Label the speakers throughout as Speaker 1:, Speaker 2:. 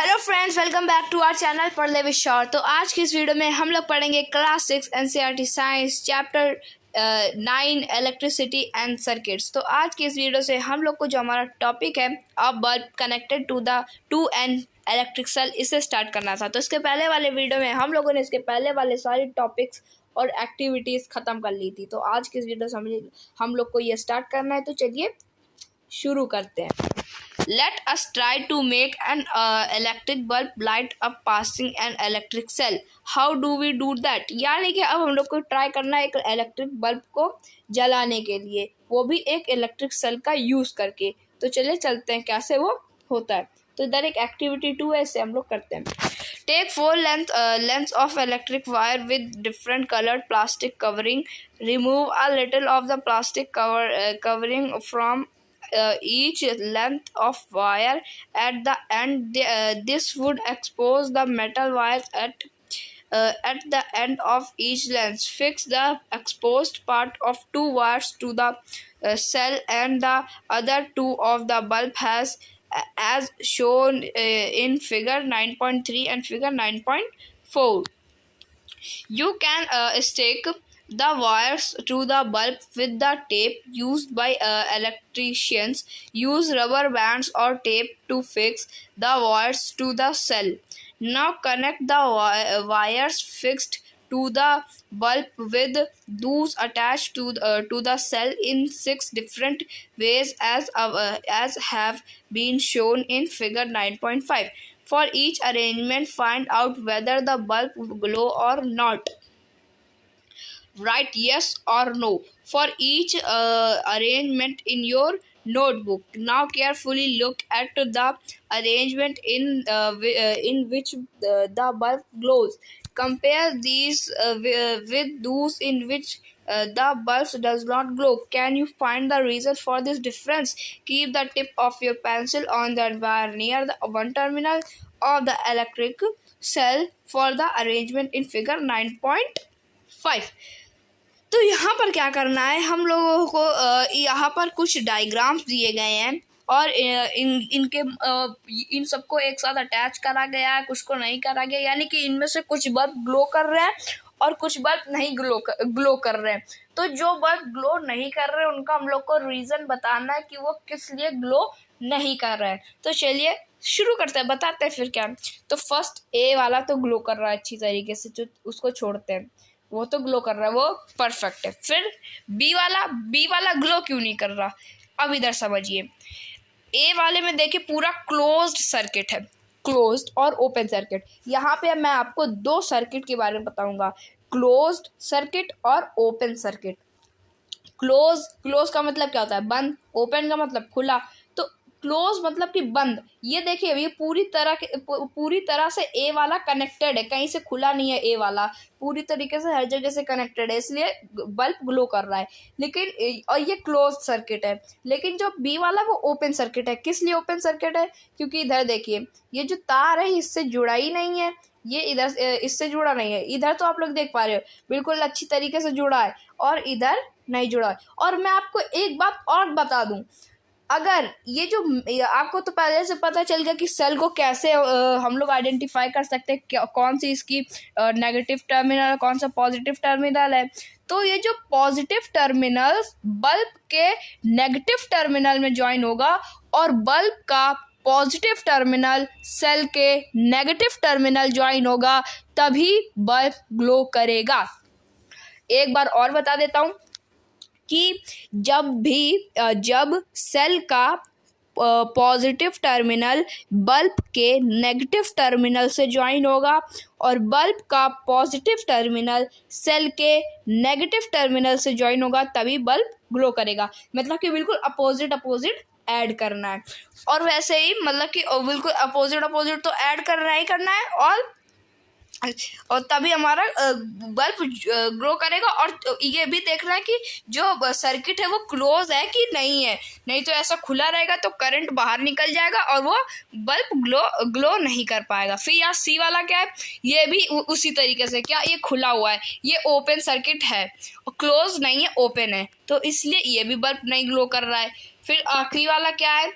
Speaker 1: Hello friends, welcome back to our channel पढ़ with Shaur. तो आज की इस वीडियो में हम लोग पढ़ेंगे class 6 NCERT science chapter 9 electricity and circuits. तो आज की इस वीडियो से हम लोग को जो हमारा टॉपिक है a bulb connected to an electric cell, इसे स्टार्ट करना था। तो इसके पहले वाले वीडियो में हम लोगों ने इसके पहले वाले सारे टॉपिक्स और एक्टिविटीज़ ख़त्म कर ली थी। तो आज की इस वीडियो से हम लोग को ये स्टार्ट करना है। तो चलिए शुरू करते हैं। Let us try to make an electric bulb light up passing an electric cell. How do we do that? यानी कि अब हम लोग को ट्राई करना है एक इलेक्ट्रिक बल्ब को जलाने के लिए, वो भी एक इलेक्ट्रिक सेल का यूज़ करके। तो चलिए चलते हैं कैसे वो होता है। तो इधर एक एक्टिविटी 2 है, इसे हम लोग करते हैं। Take 4 lengths of electric wire with different colored plastic covering. Remove a little of the plastic covering from each length of wire at the end. This would expose the metal wires at the end of each length. Fix the exposed part of 2 wires to the cell and the other 2 of the bulb as shown in figure 9.3 and figure 9.4. You can stick the wires to the bulb with the tape used by electricians. Use rubber bands or tape to fix the wires to the cell. Now connect the wires fixed to the bulb with those attached to the cell in 6 different ways as have been shown in figure 9.5. For each arrangement, find out whether the bulb glow or not. Write yes or no for each arrangement in your notebook. Now carefully look at the arrangement in which the bulb glows. Compare these with those in which the bulb does not glow. Can you find the reason for this difference? Keep the tip of your pencil on the wire near the one terminal of the electric cell for the arrangement in figure 9.5. तो यहाँ पर क्या करना है, हम लोगों को यहाँ पर कुछ डायग्राम्स दिए गए हैं और इन सबको एक साथ अटैच करा गया है, कुछ को नहीं करा गया। यानी कि इनमें से कुछ बल्ब ग्लो कर रहे हैं और कुछ बल्ब नहीं ग्लो कर रहे हैं। तो जो बल्ब ग्लो नहीं कर रहे हैं उनका हम लोग को रीज़न बताना है कि वो किस लिए ग्लो नहीं कर रहे हैं। तो चलिए शुरू करते हैं, बताते हैं फिर क्या। तो फर्स्ट ए वाला तो ग्लो कर रहा है अच्छी तरीके से, जो उसको छोड़ते हैं, वो तो ग्लो कर रहा है, वो परफेक्ट है। फिर बी वाला ग्लो क्यों नहीं कर रहा, अब इधर समझिए। ए वाले में देखिए पूरा क्लोज्ड सर्किट है, क्लोज्ड और ओपन सर्किट। यहाँ पे मैं आपको 2 सर्किट के बारे में बताऊंगा, क्लोज्ड सर्किट और ओपन सर्किट। क्लोज का मतलब क्या होता है, बंद। ओपन का मतलब खुला। तो क्लोज मतलब कि बंद। ये देखिए ये पूरी तरह से ए वाला कनेक्टेड है, कहीं से खुला नहीं है। ए वाला पूरी तरीके से हर जगह से कनेक्टेड है, इसलिए बल्ब ग्लो कर रहा है। लेकिन और ये क्लोज सर्किट है। लेकिन जो बी वाला वो ओपन सर्किट है। किस लिए ओपन सर्किट है, क्योंकि इधर देखिए ये जो तार है इससे जुड़ा ही नहीं है, ये इधर इससे जुड़ा नहीं है। इधर तो आप लोग देख पा रहे हो बिल्कुल अच्छी तरीके से जुड़ा है और इधर नहीं जुड़ा है। और मैं आपको एक बात और बता दूं, अगर ये जो आपको तो पहले से पता चल गया कि सेल को कैसे हम लोग आइडेंटिफाई कर सकते हैं, कौन सी इसकी नेगेटिव टर्मिनल, कौन सा पॉजिटिव टर्मिनल है। तो ये जो पॉजिटिव टर्मिनल बल्ब के नेगेटिव टर्मिनल में ज्वाइन होगा और बल्ब का पॉजिटिव टर्मिनल सेल के नेगेटिव टर्मिनल ज्वाइन होगा, तभी बल्ब ग्लो करेगा। एक बार और बता देता हूँ कि जब सेल का पॉजिटिव टर्मिनल बल्ब के नेगेटिव टर्मिनल से ज्वाइन होगा और बल्ब का पॉजिटिव टर्मिनल सेल के नेगेटिव टर्मिनल से ज्वाइन होगा, तभी बल्ब ग्लो करेगा। मतलब कि बिल्कुल अपोजिट ऐड करना है। और वैसे ही मतलब कि बिल्कुल अपोजिट तो ऐड करना ही करना है, और तभी हमारा बल्ब ग्लो करेगा। और ये भी देखना है कि जो सर्किट है वो क्लोज है कि नहीं है, नहीं तो ऐसा खुला रहेगा तो करंट बाहर निकल जाएगा और वो बल्ब ग्लो नहीं कर पाएगा। फिर यहाँ सी वाला क्या है, ये भी उसी तरीके से, क्या ये खुला हुआ है, ये ओपन सर्किट है और क्लोज नहीं है, ओपन है, तो इसलिए ये भी बल्ब नहीं ग्लो कर रहा है। फिर आखिरी वाला क्या है,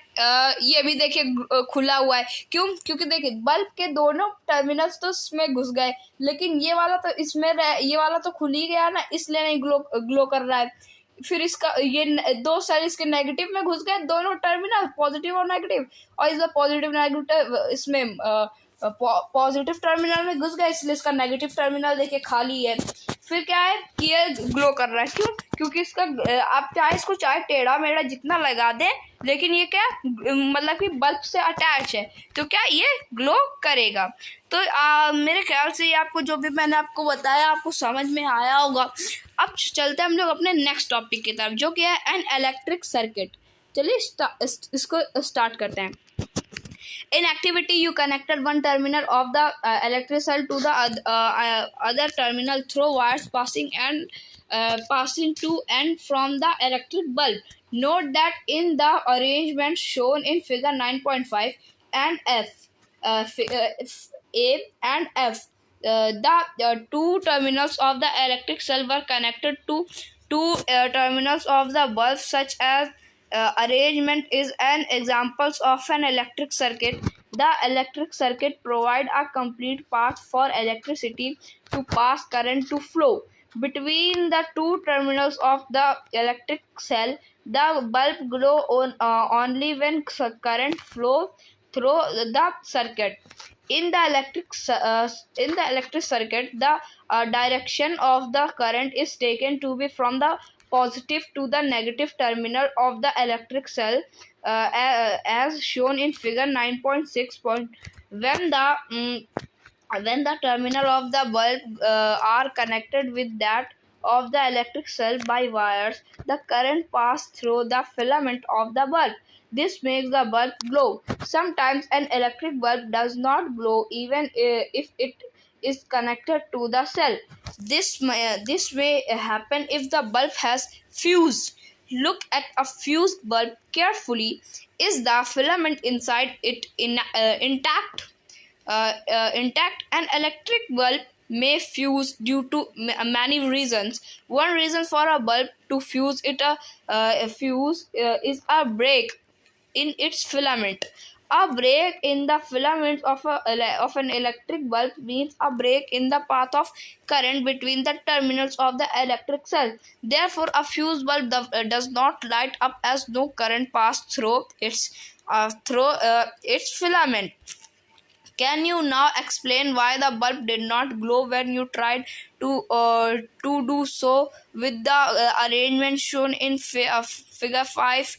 Speaker 1: ये भी देखिए खुला हुआ है। क्यों? क्योंकि देखिए बल्ब के दोनों टर्मिनल्स तो इसमें घुस गए, लेकिन ये वाला तो इसमें ये वाला तो खुल ही गया ना, इसलिए नहीं ग्लो कर रहा है। फिर इसका ये दो सेल इसके नेगेटिव में घुस गए, दोनों टर्मिनल पॉजिटिव और नेगेटिव, और इस पॉजिटिव नेगेटिव इसमें पॉजिटिव टर्मिनल में घुस गए, इसलिए इसका नेगेटिव टर्मिनल देखिए खाली है। फिर क्या है कि ये ग्लो कर रहा है। क्यों? क्योंकि इसका आप चाहे इसको चाहे टेढ़ा मेढ़ा जितना लगा दें, लेकिन ये क्या मतलब कि बल्ब से अटैच है, तो क्या ये ग्लो करेगा। तो मेरे ख्याल से ये आपको जो भी मैंने आपको बताया आपको समझ में आया होगा। अब चलते हैं हम लोग अपने नेक्स्ट टॉपिक की तरफ, जो कि है एन इलेक्ट्रिक सर्किट। चलिए इसको स्टार्ट करते हैं। In activity, you connected one terminal of the electric cell to the other terminal through wires passing to and from the electric bulb. Note that in the arrangement shown in figure 9.5 and A and F, the two terminals of the electric cell were connected to two terminals of the bulb, such as arrangement is an example of an electric circuit. The electric circuit provide a complete path for electricity to pass, current to flow between the two terminals of the electric cell. The bulb glow only when current flows through the circuit. In the electric circuit, the direction of the current is taken to be from the positive to the negative terminal of the electric cell, as shown in figure 9.6. When the terminal of the bulb are connected with that of the electric cell by wires, the current passes through the filament of the bulb. This makes the bulb glow. Sometimes an electric bulb does not glow even if it is connected to the cell. This may happen if the bulb has fused. Look at a fused bulb carefully. Is the filament inside it intact? An electric bulb may fuse due to many reasons. One reason for a bulb to fuse is a break in its filament. A break in the filament of an electric bulb means a break in the path of current between the terminals of the electric cell. Therefore, a fused bulb does not light up as no current passes through its filament. Can you now explain why the bulb did not glow when you tried to do so with the arrangement shown in figure 5,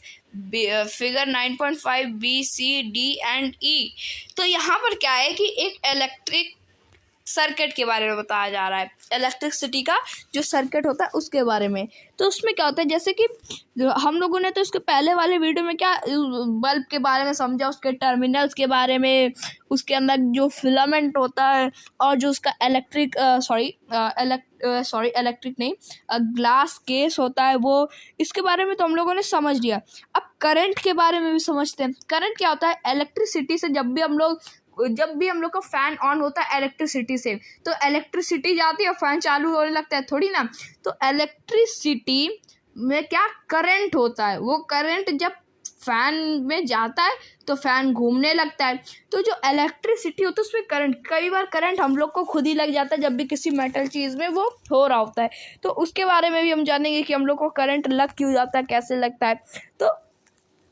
Speaker 1: figure 9.5 B, C, D and E? तो यहाँ पर क्या है कि एक electric circuit के बारे में बताया जा रहा है, इलेक्ट्रिसिटी का जो सर्किट होता है उसके बारे में। तो उसमें क्या होता है, जैसे कि हम लोगों ने तो इसके पहले वाले वीडियो में क्या बल्ब के बारे में समझा, उसके टर्मिनल्स के बारे में, उसके अंदर जो फिलामेंट होता है और जो उसका ग्लास केस होता है, वो इसके बारे में तो हम लोगों ने समझ लिया। अब करंट के बारे में भी समझते हैं। करंट क्या होता है? इलेक्ट्रिसिटी से जब भी हम लोग का फैन ऑन होता है इलेक्ट्रिसिटी से, तो इलेक्ट्रिसिटी जाती है और फैन चालू होने लगता है, थोड़ी ना। तो इलेक्ट्रिसिटी में क्या करंट होता है, वो करंट जब फैन में जाता है तो फैन घूमने लगता है। तो जो इलेक्ट्रिसिटी होती है उसमें करंट, कई बार करंट हम लोग को खुद ही लग जाता है जब भी किसी मेटल चीज़ में वो हो रहा होता है। तो उसके बारे में भी हम जानेंगे कि हम लोग को करंट लग क्यों जाता है, कैसे लगता है। तो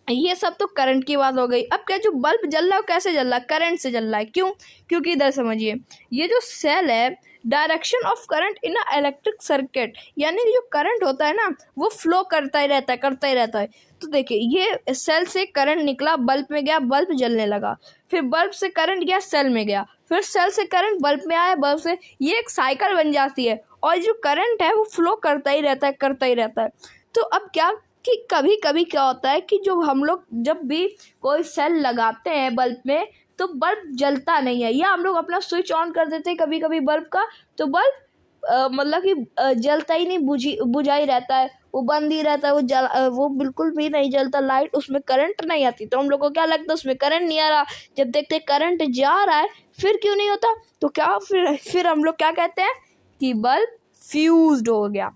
Speaker 1: ये सब तो करंट की बात हो गई। अब क्या जो बल्ब जल रहा है कैसे जल रहा है? करंट से जल रहा है। क्यों? क्योंकि इधर समझिए, ये जो सेल है, direction of current in a electric circuit, यानी कि जो करंट होता है ना वो फ्लो करता ही रहता है। तो देखिए, ये सेल से करंट निकला, बल्ब में गया, बल्ब जलने लगा। फिर बल्ब से करंट गया, सेल में गया, फिर सेल से करंट बल्ब में आया, बल्ब से, ये एक साइकिल बन जाती है। और जो करंट है वो फ्लो करता ही रहता है। तो अब क्या कि कभी कभी क्या होता है कि जो हम लोग जब भी कोई सेल लगाते हैं बल्ब में, तो बल्ब जलता नहीं है, या हम लोग अपना स्विच ऑन कर देते हैं कभी कभी बल्ब का, तो बल्ब मतलब कि जलता ही नहीं, बुझा ही रहता है, वो बंद ही रहता है, वो बिल्कुल भी नहीं जलता, लाइट उसमें करंट नहीं आती। तो हम लोग को क्या लगता है उसमें करंट नहीं आ रहा, जब देखते करंट जा रहा है फिर क्यों नहीं होता, तो क्या फिर हम लोग क्या कहते हैं कि बल्ब फ्यूज्ड हो गया।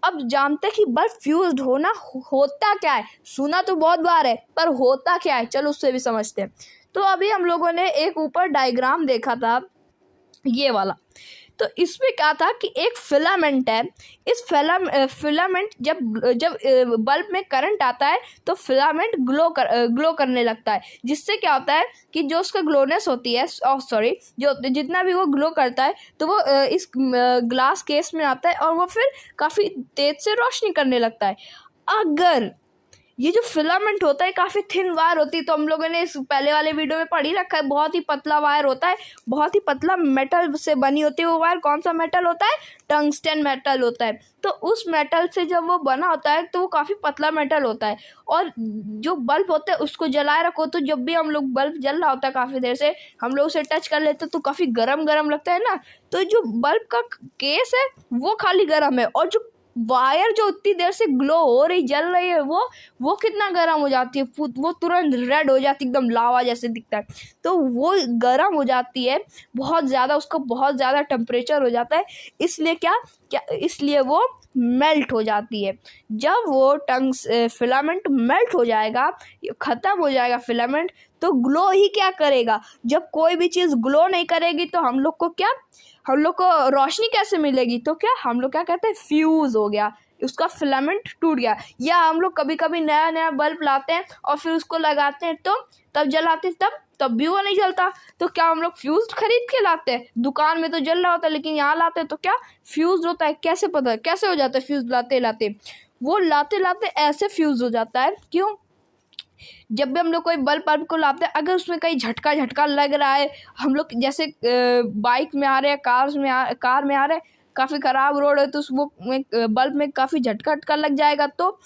Speaker 1: अब जानते हैं कि बल्ब फ्यूज्ड होना होता क्या है। सुना तो बहुत बार है, पर होता क्या है चलो उससे भी समझते हैं। तो अभी हम लोगों ने एक ऊपर डायग्राम देखा था ये वाला। तो इसमें क्या था कि एक फिलामेंट है। इस फिलामेंट जब जब बल्ब में करंट आता है तो फिलामेंट ग्लो करने लगता है, जिससे क्या होता है कि जो उसका ग्लोनेस होती है जो जितना भी वो ग्लो करता है तो वो इस ग्लास केस में आता है और वो फिर काफ़ी तेज से रोशनी करने लगता है। अगर ये जो फिलामेंट होता है काफ़ी थिन वायर होती है, तो हम लोगों ने इस पहले वाले वीडियो में पढ़ ही रखा है, बहुत ही पतला वायर होता है, बहुत ही पतला मेटल से बनी होती है वो वायर। कौन सा मेटल होता है? टंगस्टन मेटल होता है। तो उस मेटल से जब वो बना होता है तो वो काफ़ी पतला मेटल होता है। और जो बल्ब होता है उसको जलाए रखो तो जब भी हम लोग बल्ब जल रहा होता है काफ़ी देर से हम लोग उसे टच कर लेते तो काफ़ी गरम गरम लगता है ना। तो जो बल्ब का केस है वो खाली गरम है, और जो वायर जो उतनी देर से ग्लो हो रही जल रही है वो कितना गर्म हो जाती है, वो तुरंत रेड हो जाती है, एकदम लावा जैसे दिखता है। तो वो गर्म हो जाती है बहुत ज़्यादा, उसका बहुत ज़्यादा टेम्परेचर हो जाता है, इसलिए इसलिए वो मेल्ट हो जाती है। जब वो फिलामेंट मेल्ट हो जाएगा, ख़त्म हो जाएगा फिलामेंट, तो ग्लो ही क्या करेगा? जब कोई भी चीज़ ग्लो नहीं करेगी तो हम लोग को रोशनी कैसे मिलेगी? तो क्या हम लोग क्या कहते हैं? फ्यूज़ हो गया, उसका फिलामेंट टूट गया। या हम लोग कभी कभी नया नया बल्ब लाते हैं और फिर उसको लगाते हैं तो तब जलाते हैं, तब भी वो नहीं जलता। तो क्या हम लोग फ्यूज़ खरीद के लाते हैं? दुकान में तो जल रहा होता है, लेकिन यहाँ लाते हैं तो क्या फ्यूज़ होता है? कैसे पता कैसे हो जाता है फ्यूज़? लाते लाते ऐसे फ्यूज़ हो जाता है। क्यों? जब भी हम लोग कोई बल्ब को लाते हैं, अगर उसमें कहीं झटका लग रहा है, हम लोग जैसे बाइक में आ रहे हैं, कार में आ रहे हैं, काफ़ी ख़राब रोड है तो वो बल्ब में काफ़ी झटका लग जाएगा, तो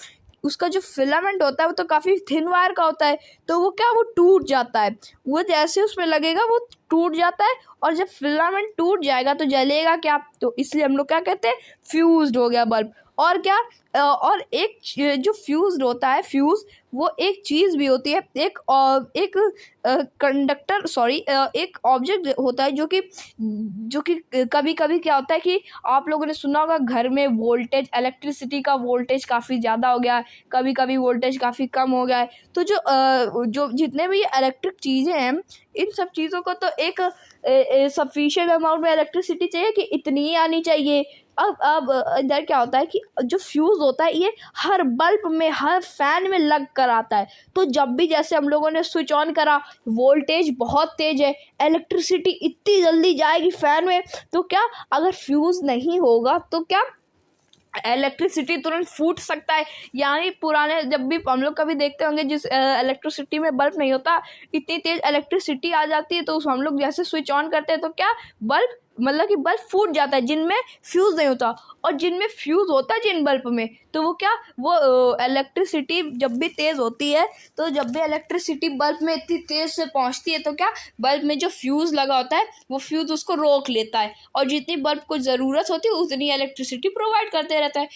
Speaker 1: उसका जो फिलामेंट होता है वो तो काफ़ी थिन वायर का होता है, तो वो टूट जाता है। वो जैसे उसमें लगेगा वो टूट जाता है, और जब फिलामेंट टूट जाएगा तो जलेगा क्या? तो इसलिए हम लोग क्या कहते हैं? फ्यूज्ड हो गया बल्ब। और क्या और एक जो फ्यूज्ड होता है, वो एक चीज़ भी होती है, एक एक ऑब्जेक्ट होता है जो कि कभी कभी क्या होता है कि आप लोगों ने सुना होगा घर में इलेक्ट्रिसिटी का वोल्टेज काफ़ी ज़्यादा हो गया है, कभी कभी वोल्टेज काफ़ी कम हो गया है। तो जो जितने भी इलेक्ट्रिक चीज़ें हैं, इन सब चीज़ों को तो एक सफिशिएंट अमाउंट में इलेक्ट्रिसिटी चाहिए कि इतनी ही आनी चाहिए। अब इधर क्या होता है कि जो फ्यूज़ होता है ये हर बल्ब में, हर फैन में लग कर आता है। तो जब भी जैसे हम लोगों ने स्विच ऑन करा, वोल्टेज बहुत तेज है, इलेक्ट्रिसिटी इतनी जल्दी जाएगी फैन में, तो क्या अगर फ्यूज़ नहीं होगा तो क्या इलेक्ट्रिसिटी तुरंत फूट सकता है। यानी पुराने जब भी हम लोग कभी देखते होंगे जिस इलेक्ट्रिसिटी में बल्ब नहीं होता, इतनी तेज इलेक्ट्रिसिटी आ जाती है तो हम लोग जैसे स्विच ऑन करते हैं तो क्या बल्ब फूट जाता है, जिनमें फ्यूज़ नहीं होता। और जिनमें फ्यूज़ होता है जिन बल्ब में, तो वो इलेक्ट्रिसिटी जब भी तेज़ होती है, तो जब भी इलेक्ट्रिसिटी बल्ब में इतनी तेज़ से पहुंचती है तो क्या बल्ब में जो फ्यूज़ लगा होता है वो फ्यूज़ उसको रोक लेता है, और जितनी बल्ब को ज़रूरत होती है उतनी इलेक्ट्रिसिटी प्रोवाइड करते रहता है।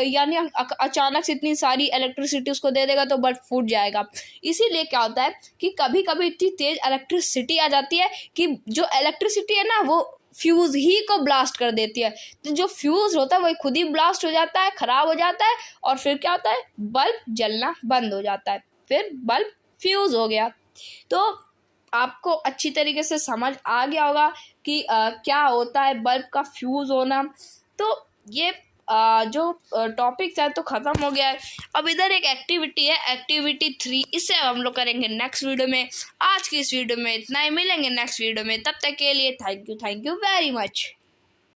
Speaker 1: यानी अचानक से इतनी सारी इलेक्ट्रिसिटी उसको दे देगा तो बल्ब फूट जाएगा। इसीलिए क्या होता है कि कभी कभी इतनी तेज़ इलेक्ट्रिसिटी आ जाती है कि जो इलेक्ट्रिसिटी है ना वो फ्यूज़ ही को ब्लास्ट कर देती है। तो जो फ्यूज़ होता है वही खुद ही ब्लास्ट हो जाता है, ख़राब हो जाता है, और फिर क्या होता है? बल्ब जलना बंद हो जाता है, फिर बल्ब फ्यूज़ हो गया। तो आपको अच्छी तरीके से समझ आ गया होगा कि क्या होता है बल्ब का फ्यूज़ होना। तो ये जो टॉपिक है तो ख़त्म हो गया है। अब इधर एक एक्टिविटी है, एक्टिविटी 3, इसे हम लोग करेंगे नेक्स्ट वीडियो में। आज की इस वीडियो में इतना ही, मिलेंगे नेक्स्ट वीडियो में, तब तक के लिए थैंक यू वेरी मच।